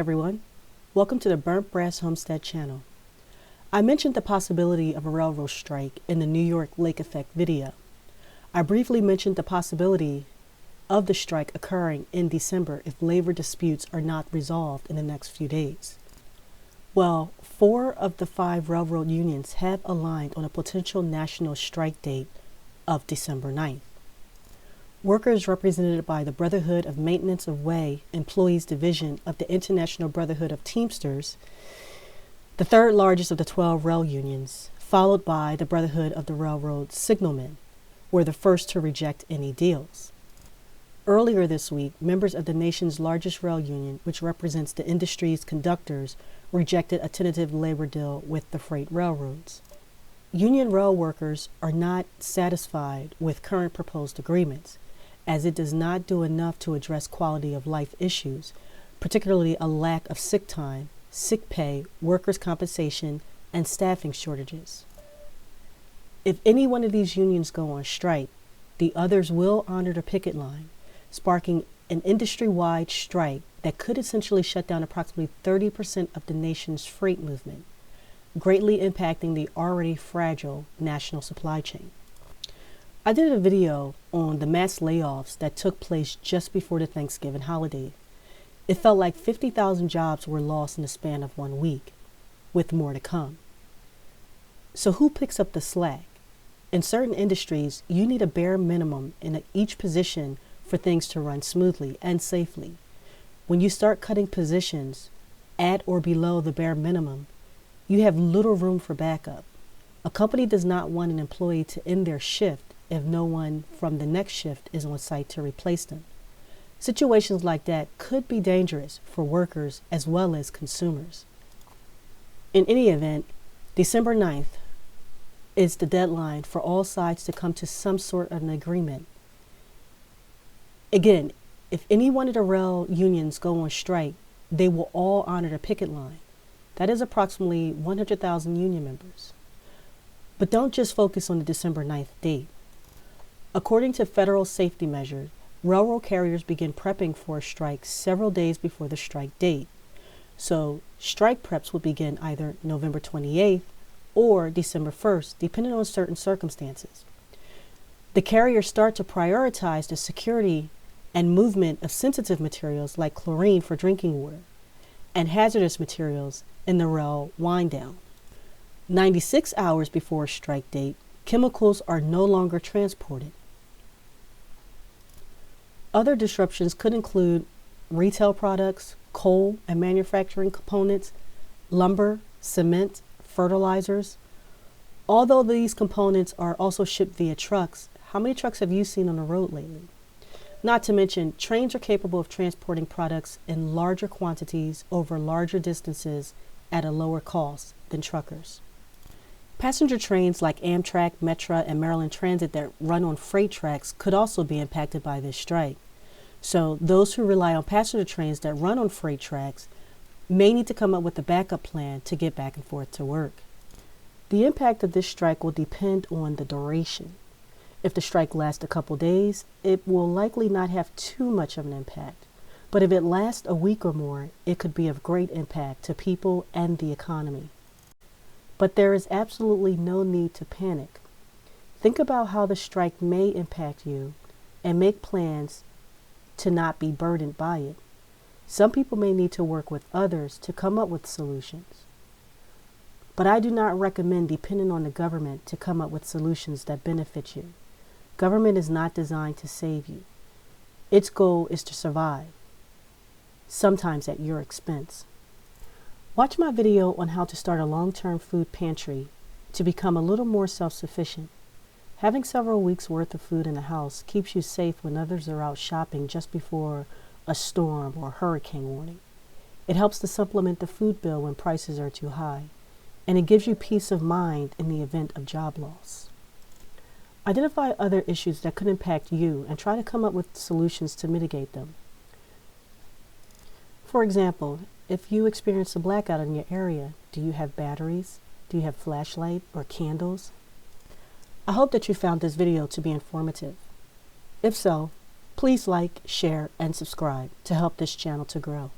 everyone, welcome to the Burnt Brass Homestead channel. I mentioned the possibility of a railroad strike in the New York Lake Effect video. I briefly mentioned the possibility of the strike occurring in December if labor disputes are not resolved in the next few days. Well, 4 of the 5 railroad unions have aligned on a potential national strike date of December 9th. Workers represented by the Brotherhood of Maintenance of Way Employees Division of the International Brotherhood of Teamsters, the third largest of the 12 rail unions, followed by the Brotherhood of the Railroad Signalmen, were the first to reject any deals. Earlier this week, members of the nation's largest rail union, which represents the industry's conductors, rejected a tentative labor deal with the freight railroads. Union rail workers are not satisfied with current proposed agreements, as it does not do enough to address quality of life issues, particularly a lack of sick time, sick pay, workers' compensation, and staffing shortages. If any one of these unions go on strike, the others will honor the picket line, sparking an industry-wide strike that could essentially shut down approximately 30% of the nation's freight movement, greatly impacting the already fragile national supply chain. I did a video on the mass layoffs that took place just before the Thanksgiving holiday. It felt like 50,000 jobs were lost in the span of 1 week, with more to come. So who picks up the slack? In certain industries, you need a bare minimum in each position for things to run smoothly and safely. When you start cutting positions at or below the bare minimum, you have little room for backup. A company does not want an employee to end their shift if no one from the next shift is on site to replace them. Situations like that could be dangerous for workers as well as consumers. In any event, December 9th is the deadline for all sides to come to some sort of an agreement. Again, if any one of the rail unions go on strike, they will all honor the picket line. That is approximately 100,000 union members. But don't just focus on the December 9th date. According to federal safety measures, railroad carriers begin prepping for a strike several days before the strike date. So strike preps will begin either November 28th or December 1st, depending on certain circumstances. The carriers start to prioritize the security and movement of sensitive materials like chlorine for drinking water and hazardous materials in the rail wind down. 96 hours before a strike date, chemicals are no longer transported. Other disruptions could include retail products, coal and manufacturing components, lumber, cement, fertilizers. Although these components are also shipped via trucks, how many trucks have you seen on the road lately? Not to mention, trains are capable of transporting products in larger quantities over larger distances at a lower cost than truckers. Passenger trains like Amtrak, Metra, and Maryland Transit that run on freight tracks could also be impacted by this strike. So those who rely on passenger trains that run on freight tracks may need to come up with a backup plan to get back and forth to work. The impact of this strike will depend on the duration. If the strike lasts a couple days, it will likely not have too much of an impact. But if it lasts a week or more, it could be of great impact to people and the economy. But there is absolutely no need to panic. Think about how the strike may impact you and make plans to not be burdened by it. Some people may need to work with others to come up with solutions. But I do not recommend depending on the government to come up with solutions that benefit you. Government is not designed to save you. Its goal is to survive, sometimes at your expense. Watch my video on how to start a long-term food pantry to become a little more self-sufficient. Having several weeks' worth of food in the house keeps you safe when others are out shopping just before a storm or hurricane warning. It helps to supplement the food bill when prices are too high, and it gives you peace of mind in the event of job loss. Identify other issues that could impact you and try to come up with solutions to mitigate them. For example, if you experience a blackout in your area, do you have batteries? Do you have flashlight or candles? I hope that you found this video to be informative. If so, please like, share, and subscribe to help this channel to grow.